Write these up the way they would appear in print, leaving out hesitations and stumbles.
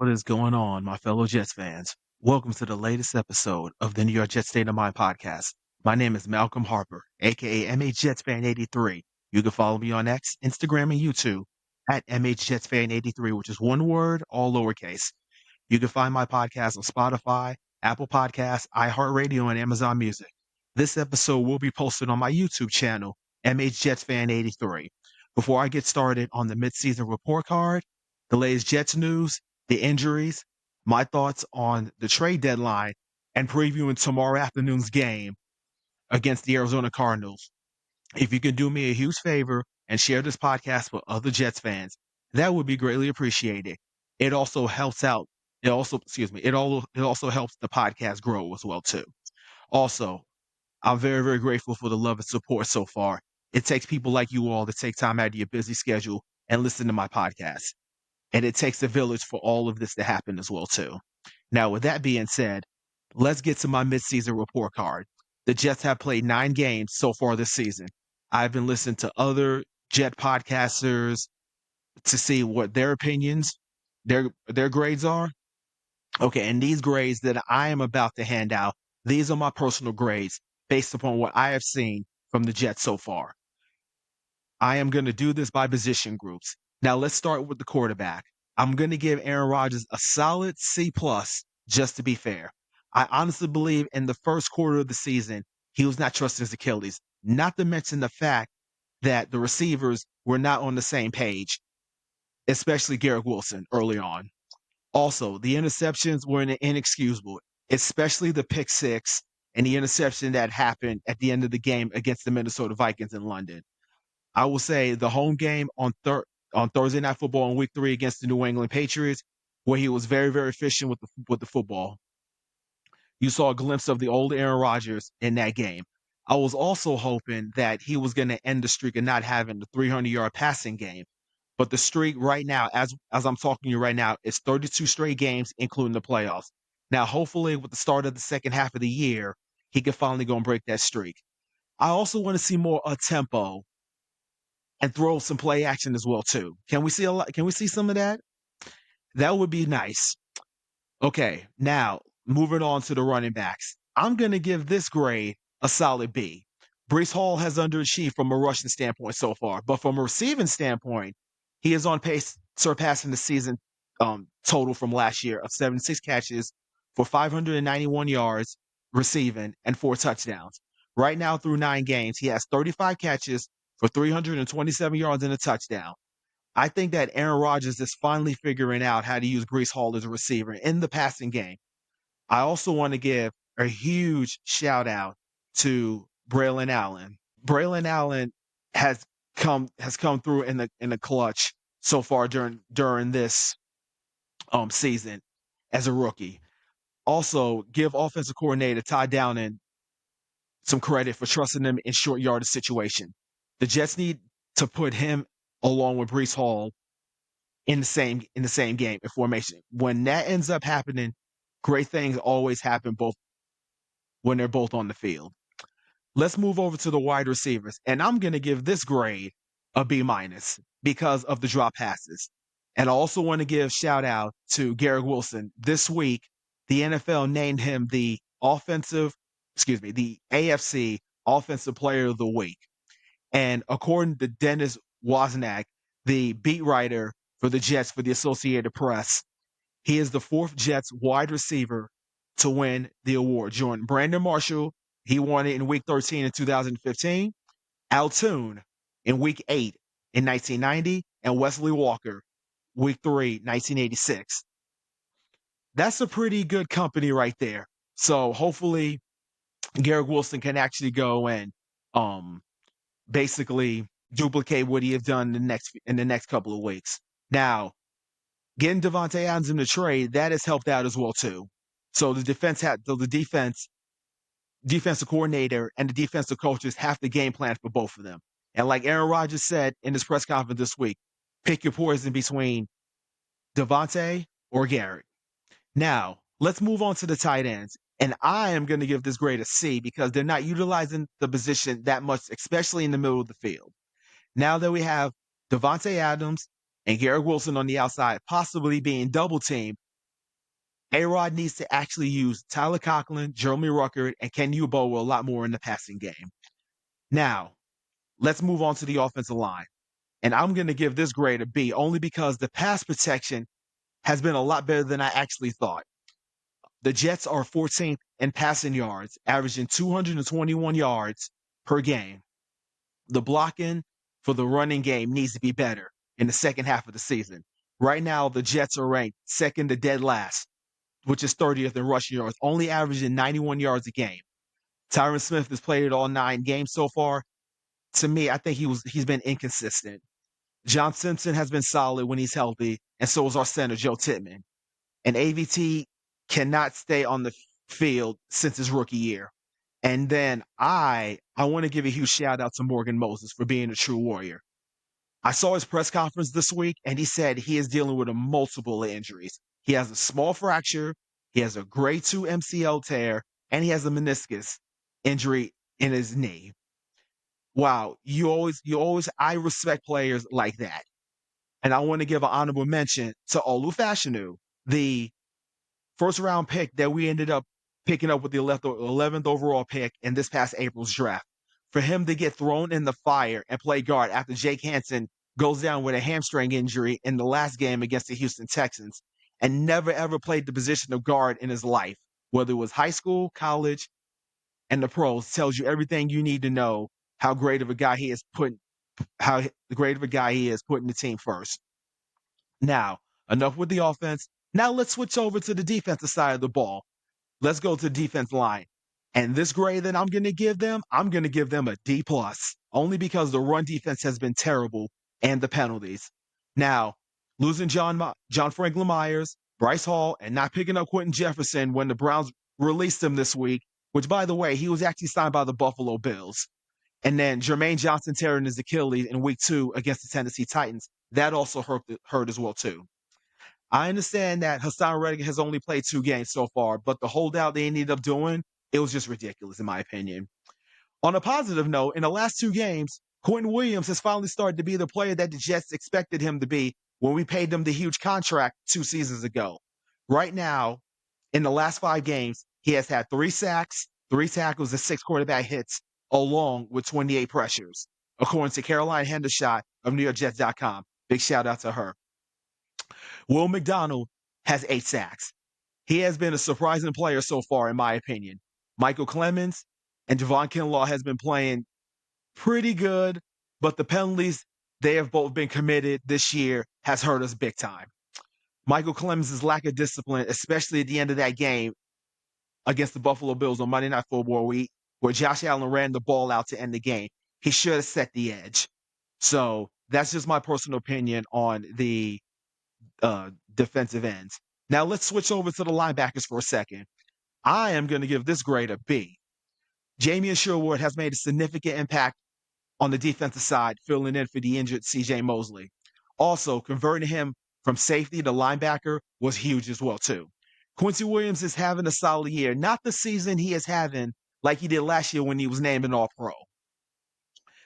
What is going on, my fellow Jets fans? Welcome to the latest episode of the New York Jets State of Mind podcast. My name is Malcolm Harper, aka MH Jets Fan 83. You can follow me on X, Instagram, and YouTube at MH Jets Fan 83, which is one word, all lowercase. You can find my podcast on Spotify, Apple Podcasts, iHeartRadio, and Amazon Music. This episode will be posted on my YouTube channel, MH Jets Fan 83. Before I get started on the midseason report card, the latest Jets news, the injuries, my thoughts on the trade deadline, and previewing tomorrow afternoon's game against the Arizona Cardinals. If you could do me a huge favor and share this podcast with other Jets fans, that would be greatly appreciated. It also helps out. It also helps the podcast grow as well too. Also, I'm very, very grateful for the love and support so far. It takes people like you all to take time out of your busy schedule and listen to my podcast. And it takes a village for all of this to happen as well too. Now, with that being said, let's get to my midseason report card. The Jets have played 9 games so far this season. I've been listening to other Jet podcasters to see what their opinions, their grades are. Okay, and these grades that I am about to hand out, these are my personal grades based upon what I have seen from the Jets so far. I am going to do this by position groups. Now let's start with the quarterback. I'm going to give Aaron Rodgers a solid C plus, just to be fair. I honestly believe in the first quarter of the season, he was not trusting his Achilles, not to mention the fact that the receivers were not on the same page, especially Garrett Wilson early on. Also, the interceptions were inexcusable, especially the pick six and the interception that happened at the end of the game against the Minnesota Vikings in London. I will say the home game on Thursday Night Football in Week 3 against the New England Patriots, where he was very, very efficient with the football. You saw a glimpse of the old Aaron Rodgers in that game. I was also hoping that he was going to end the streak of not having the 300-yard passing game. But the streak right now, as I'm talking to you right now, is 32 straight games, including the playoffs. Now, hopefully, with the start of the second half of the year, he can finally go and break that streak. I also want to see more tempo and throw some play action as well too. Can we see a lot? Can we see some of that? That would be nice. Okay, now moving on to the running backs. I'm going to give this grade a solid B. Brees Hall has underachieved from a rushing standpoint so far, but from a receiving standpoint, he is on pace surpassing the season total from last year of 76 catches for 591 yards receiving and 4 touchdowns. Right now, through 9 games, he has 35 catches for 327 yards and a touchdown. I think that Aaron Rodgers is finally figuring out how to use Brees Hall as a receiver in the passing game. I also want to give a huge shout out to Braylon Allen. Braylon Allen has come through in the clutch so far during this season as a rookie. Also, give offensive coordinator Todd Downing some credit for trusting him in short yardage situation. The Jets need to put him along with Brees Hall in the same game in formation. When that ends up happening, great things always happen both when they're both on the field. Let's move over to the wide receivers, and I'm going to give this grade a B minus because of the drop passes. And I also want to give shout out to Garrett Wilson. This week, the NFL named him the AFC Offensive Player of the Week. And according to Dennis Wozniak, the beat writer for the Jets for the Associated Press, he is the 4th Jets wide receiver to win the award. Joining Brandon Marshall, he won it in Week 13 in 2015. Al Toon in Week 8 in 1990. And Wesley Walker, Week 3, 1986. That's a pretty good company right there. So hopefully Garrett Wilson can actually go and basically duplicate what he has done in the next couple of weeks. Now, getting Devontae Adams in the trade, that has helped out as well too. So the defensive coordinator and the defensive coaches have to game plan for both of them. And like Aaron Rodgers said in his press conference this week, pick your poison between Devontae or Garrett. Now, let's move on to the tight ends. And I am going to give this grade a C because they're not utilizing the position that much, especially in the middle of the field. Now that we have Devontae Adams and Garrett Wilson on the outside, possibly being double teamed, A-Rod needs to actually use Tyler Conklin, Jeremy Ruckert, and Ken Uboa a lot more in the passing game. Now, let's move on to the offensive line. And I'm going to give this grade a B only because the pass protection has been a lot better than I actually thought. The Jets are 14th in passing yards, averaging 221 yards per game. The blocking for the running game needs to be better in the second half of the season. Right now, the Jets are ranked second to dead last, which is 30th in rushing yards, only averaging 91 yards a game. Tyron Smith has played all 9 games so far. To me, I think he's been inconsistent. John Simpson has been solid when he's healthy, and so is our center, Joe Tittman. And AVT cannot stay on the field since his rookie year. And then I want to give a huge shout out to Morgan Moses for being a true warrior. I saw his press conference this week, and he said he is dealing with a multiple injuries. He has a small fracture, he has a grade 2 MCL tear, and he has a meniscus injury in his knee. Wow, I respect players like that. And I want to give an honorable mention to Olu Fashanu, the first round pick that we ended up picking up with the 11th overall pick in this past April's draft. For him to get thrown in the fire and play guard after Jake Hansen goes down with a hamstring injury in the last game against the Houston Texans and never ever played the position of guard in his life, whether it was high school, college, and the pros, tells you everything you need to know how great of a guy he is putting the team first. Now, enough with the offense. Now let's switch over to the defensive side of the ball. Let's go to the defense line. And this grade that I'm going to give them, I'm going to give them a D plus, only because the run defense has been terrible and the penalties. Now, losing John Franklin Myers, Bryce Hall, and not picking up Quentin Jefferson when the Browns released him this week, which, by the way, he was actually signed by the Buffalo Bills. And then Jermaine Johnson tearing his Achilles in week 2 against the Tennessee Titans. That also hurt as well, too. I understand that Hassan Reddick has only played 2 games so far, but the holdout they ended up doing, it was just ridiculous, in my opinion. On a positive note, in the last 2 games, Quentin Williams has finally started to be the player that the Jets expected him to be when we paid him the huge contract 2 seasons ago. Right now, in the last 5 games, he has had 3 sacks, 3 tackles, and 6 quarterback hits, along with 28 pressures, according to Caroline Hendershot of NewYorkJets.com. Big shout out to her. Will McDonald has 8 sacks. He has been a surprising player so far, in my opinion. Michael Clemens and Javon Kinlaw has been playing pretty good, but the penalties they have both been committed this year has hurt us big time. Michael Clemens' lack of discipline, especially at the end of that game against the Buffalo Bills on Monday Night Football Week, where Josh Allen ran the ball out to end the game. He should have set the edge. So that's just my personal opinion on the defensive ends. Now let's switch over to the linebackers for a second. I am going to give this grade a B. Jamie Sherwood has made a significant impact on the defensive side, filling in for the injured C.J. Mosley. Also, converting him from safety to linebacker was huge as well, too. Quincy Williams is having a solid year, not the season he is having like he did last year when he was named an All-Pro.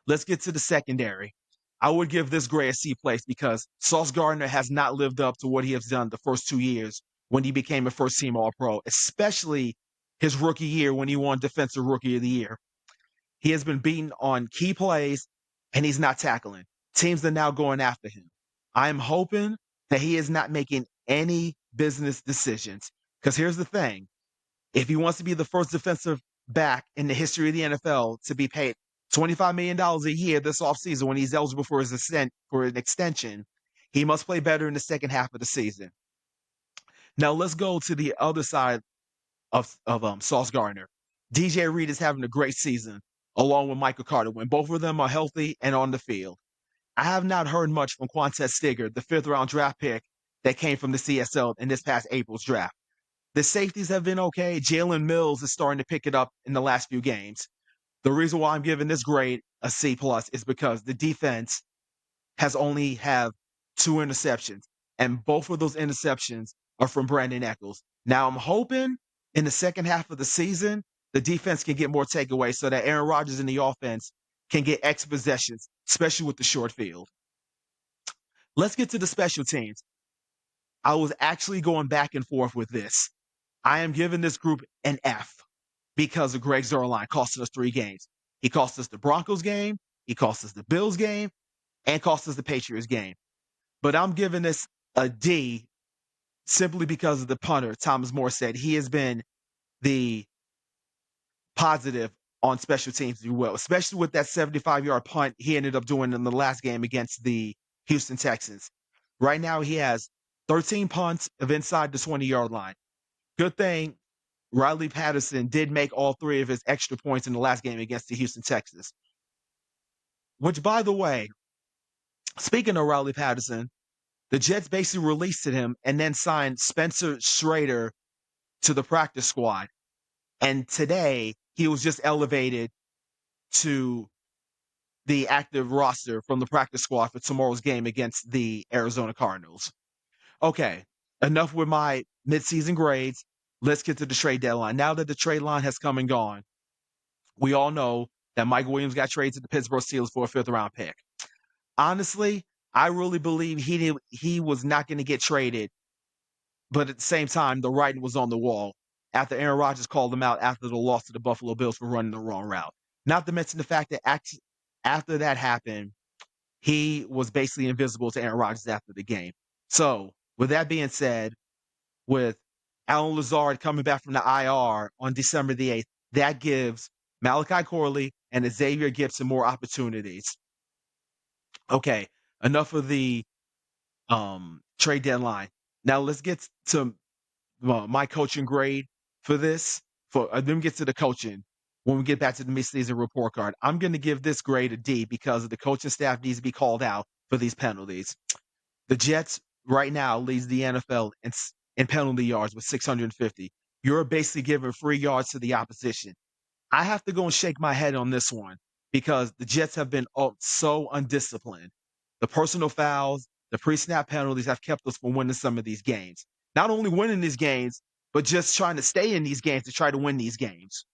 Let's get to the secondary. I would give this grade a C place because Sauce Gardner has not lived up to what he has done the first 2 years when he became a first-team All-Pro, especially his rookie year when he won Defensive Rookie of the Year. He has been beaten on key plays, and he's not tackling. Teams are now going after him. I am hoping that he is not making any business decisions. Because here's the thing. If he wants to be the first defensive back in the history of the NFL to be paid $25 million a year this offseason when he's eligible for an extension, he must play better in the second half of the season. Now let's go to the other side of Sauce Gardner. DJ Reed is having a great season, along with Michael Carter, when both of them are healthy and on the field. I have not heard much from Quantez Stigger, the 5th-round draft pick that came from the CSL in this past April's draft. The safeties have been okay. Jalen Mills is starting to pick it up in the last few games. The reason why I'm giving this grade a C+ is because the defense has only have 2 interceptions, and both of those interceptions are from Brandon Echols. Now I'm hoping in the second half of the season, the defense can get more takeaways so that Aaron Rodgers in the offense can get X possessions, especially with the short field. Let's get to the special teams. I was actually going back and forth with this. I am giving this group an F because of Greg Zuerlein costing us 3 games. He cost us the Broncos game, he cost us the Bills game, and cost us the Patriots game. But I'm giving this a D simply because of the punter, Thomas Morstead. He has been the positive on special teams, if you will, especially with that 75-yard punt he ended up doing in the last game against the Houston Texans. Right now, he has 13 punts of inside the 20-yard line. Good thing Riley Patterson did make all 3 of his extra points in the last game against the Houston Texans. Which, by the way, speaking of Riley Patterson, the Jets basically released him and then signed Spencer Schrader to the practice squad. And today, he was just elevated to the active roster from the practice squad for tomorrow's game against the Arizona Cardinals. Okay, enough with my midseason grades. Let's get to the trade deadline. Now that the trade line has come and gone, we all know that Mike Williams got traded to the Pittsburgh Steelers for a 5th-round pick. Honestly, I really believe he was not going to get traded, but at the same time, the writing was on the wall after Aaron Rodgers called him out after the loss to the Buffalo Bills for running the wrong route. Not to mention the fact that after that happened, he was basically invisible to Aaron Rodgers after the game. So, with that being said, with Alan Lazard coming back from the IR on December the 8th, that gives Malachi Corley and Xavier Gibson more opportunities. Okay, enough of the trade deadline. Now let's get to my coaching grade for this. Then get to the coaching when we get back to the midseason report card. I'm going to give this grade a D because the coaching staff needs to be called out for these penalties. The Jets right now leads the NFL in penalty yards with 650. You're basically giving free yards to the opposition. I have to go and shake my head on this one because the Jets have been so undisciplined. The personal fouls, the pre-snap penalties have kept us from winning some of these games. Not only winning these games, but just trying to stay in these games to try to win these games.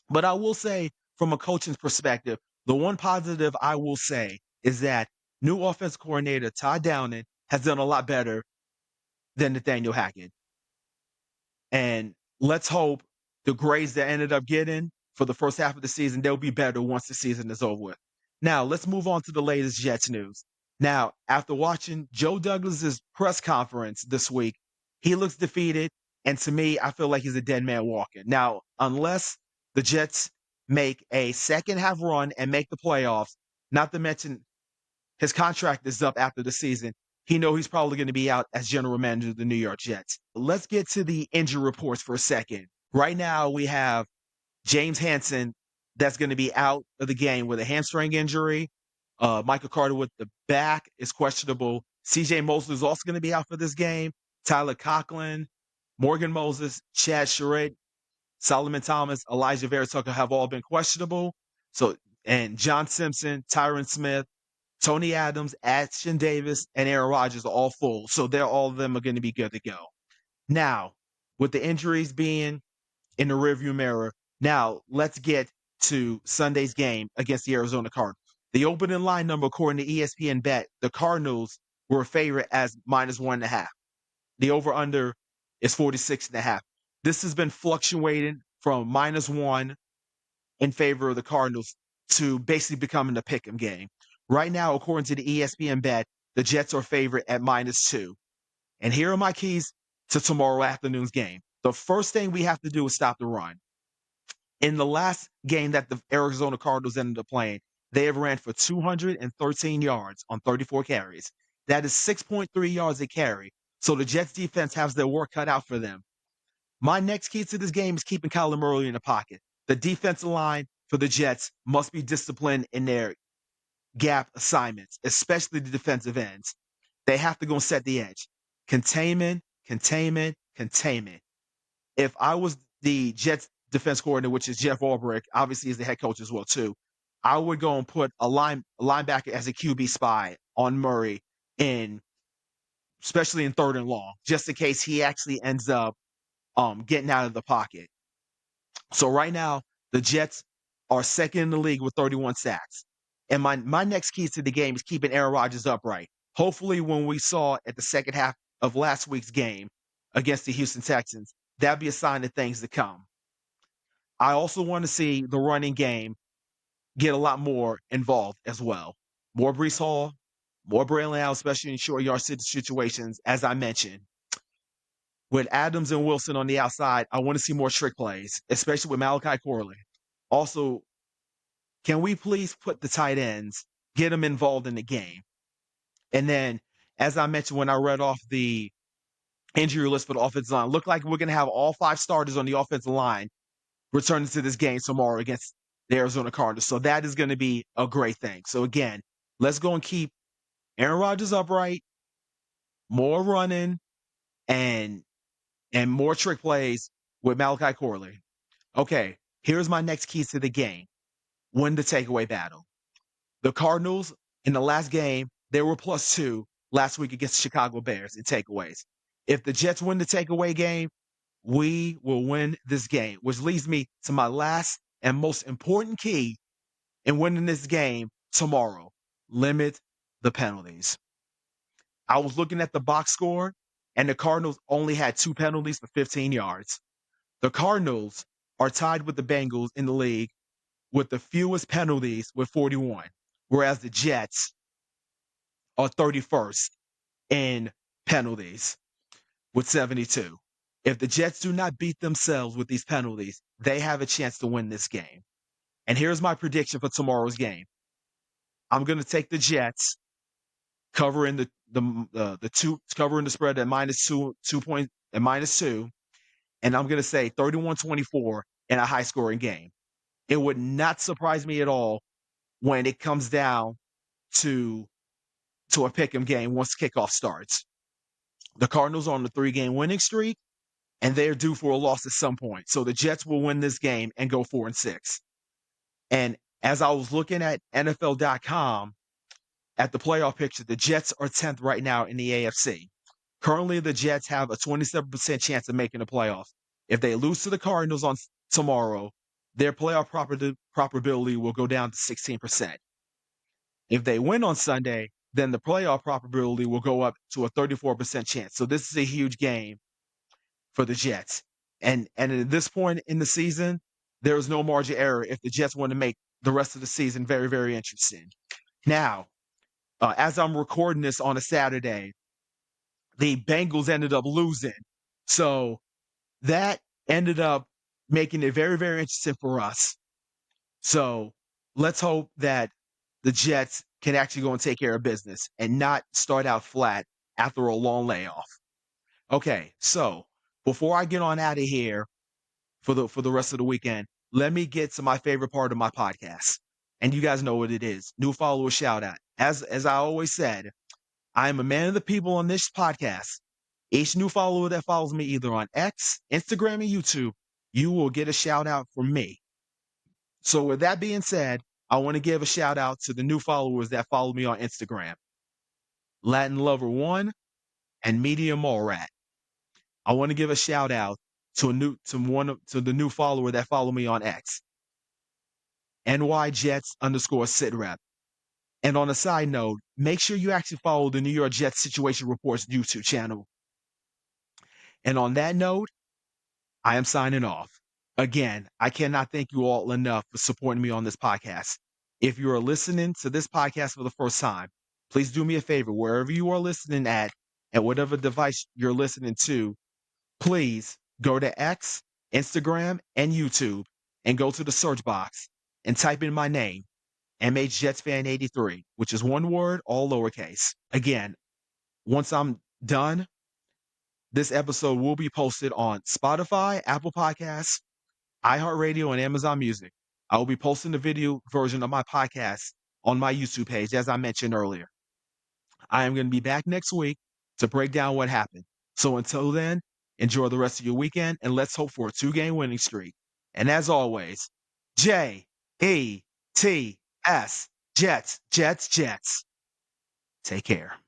But I will say, from a coaching's perspective, the one positive I will say is that new offense coordinator Todd Downing has done a lot better than Nathaniel Hackett. And let's hope the grades that ended up getting for the first half of the season, they'll be better once the season is over with. Now, let's move on to the latest Jets news. Now, after watching Joe Douglas's press conference this week, he looks defeated. And to me, I feel like he's a dead man walking. Now, unless the Jets make a second half run and make the playoffs, not to mention his contract is up after the season, he's probably going to be out as general manager of the New York Jets. Let's get to the injury reports for a second. Right now, we have James Hansen that's going to be out of the game with a hamstring injury. Michael Carter with the back is questionable. C.J. Mosley is also going to be out for this game. Tyler Conklin, Morgan Moses, Chad Sherritt, Solomon Thomas, Elijah Vera Tucker have all been questionable. And John Simpson, Tyron Smith, Tony Adams, Ashton Davis, and Aaron Rodgers are all full. So all of them are going to be good to go. Now, with the injuries being in the rearview mirror, now let's get to Sunday's game against the Arizona Cardinals. The opening line number, according to ESPN Bet, the Cardinals were a favorite as -1.5. The over-under is 46.5. This has been fluctuating from -1 in favor of the Cardinals to basically becoming a pick'em game. Right now, according to the ESPN Bet, the Jets are favored at -2. And here are my keys to tomorrow afternoon's game. The first thing we have to do is stop the run. In the last game that the Arizona Cardinals ended up playing, they have ran for 213 yards on 34 carries. That is 6.3 yards a carry. So the Jets defense has their work cut out for them. My next key to this game is keeping Kyler Murray in the pocket. The defensive line for the Jets must be disciplined in their gap assignments, especially the defensive ends. They have to go and set the edge. Containment, containment, containment. If I was the Jets defense coordinator, which is Jeff Ulbrich, obviously is the head coach as well too, I would go and put a linebacker as a QB spy on Murray especially in 3rd and long, just in case he actually ends up getting out of the pocket. So right now, the Jets are second in the league with 31 sacks. And my next key to the game is keeping Aaron Rodgers upright. Hopefully, when we saw at the second half of last week's game against the Houston Texans, that'd be a sign of things to come. I also want to see the running game get a lot more involved as well. More Brees Hall, more Braylon Allen, especially in short yard situations, as I mentioned. With Adams and Wilson on the outside, I want to see more trick plays, especially with Malachi Corley. Also, can we please put the tight ends, get them involved in the game? And then, as I mentioned when I read off the injury list for the offensive line, look like we're going to have all 5 starters on the offensive line returning to this game tomorrow against the Arizona Cardinals. So that is going to be a great thing. So again, let's go and keep Aaron Rodgers upright, more running, and more trick plays with Malachi Corley. Okay, here's my next keys to the game. Win the takeaway battle. The Cardinals in the last game, they were +2 last week against the Chicago Bears in takeaways. If the Jets win the takeaway game, we will win this game, which leads me to my last and most important key in winning this game tomorrow. Limit the penalties. I was looking at the box score, and the Cardinals only had 2 penalties for 15 yards. The Cardinals are tied with the Bengals in the league with the fewest penalties with 41, whereas the Jets are 31st in penalties with 72. If the Jets do not beat themselves with these penalties, they have a chance to win this game. And here's my prediction for tomorrow's game. I'm going to take the Jets covering the two covering the spread at -2 at -2, and I'm going to say 31-24 in a high scoring game. It would not surprise me at all when it comes down to a pick'em game once kickoff starts. The Cardinals are on the 3-game winning streak, and they're due for a loss at some point. So the Jets will win this game and go 4-6. And as I was looking at NFL.com at the playoff picture, the Jets are 10th right now in the AFC. Currently, the Jets have a 27% chance of making the playoffs. If they lose to the Cardinals on tomorrow, their playoff probability will go down to 16%. If they win on Sunday, then the playoff probability will go up to a 34% chance. So this is a huge game for the Jets. And at this point in the season, there is no margin of error if the Jets want to make the rest of the season very, very interesting. Now, as I'm recording this on a Saturday, the Bengals ended up losing. So that ended up making it very, very interesting for us. So let's hope that the Jets can actually go and take care of business and not start out flat after a long layoff. Okay, so before I get on out of here for the rest of the weekend, let me get to my favorite part of my podcast. And you guys know what it is. New follower shout out. As I always said, I am a man of the people on this podcast. Each new follower that follows me either on X, Instagram, and YouTube, you will get a shout out from me. So with that being said, I want to give a shout out to the new followers that follow me on Instagram. Latin Lover 1 and Medium Mall Rat. I want to give a shout out to the new follower that follow me on X. NYJets_SitRep. And on a side note, make sure you actually follow the New York Jets Situation Reports YouTube channel. And on that note, I am signing off. Again, I cannot thank you all enough for supporting me on this podcast. If you are listening to this podcast for the first time, please do me a favor, wherever you are listening at, and whatever device you're listening to, please go to X, Instagram, and YouTube and go to the search box and type in my name, MHJetsFan83, which is one word, all lowercase. Again, once I'm done, this episode will be posted on Spotify, Apple Podcasts, iHeartRadio, and Amazon Music. I will be posting the video version of my podcast on my YouTube page, as I mentioned earlier. I am going to be back next week to break down what happened. So until then, enjoy the rest of your weekend, and let's hope for a 2-game winning streak. And as always, Jets, Jets, Jets. Take care.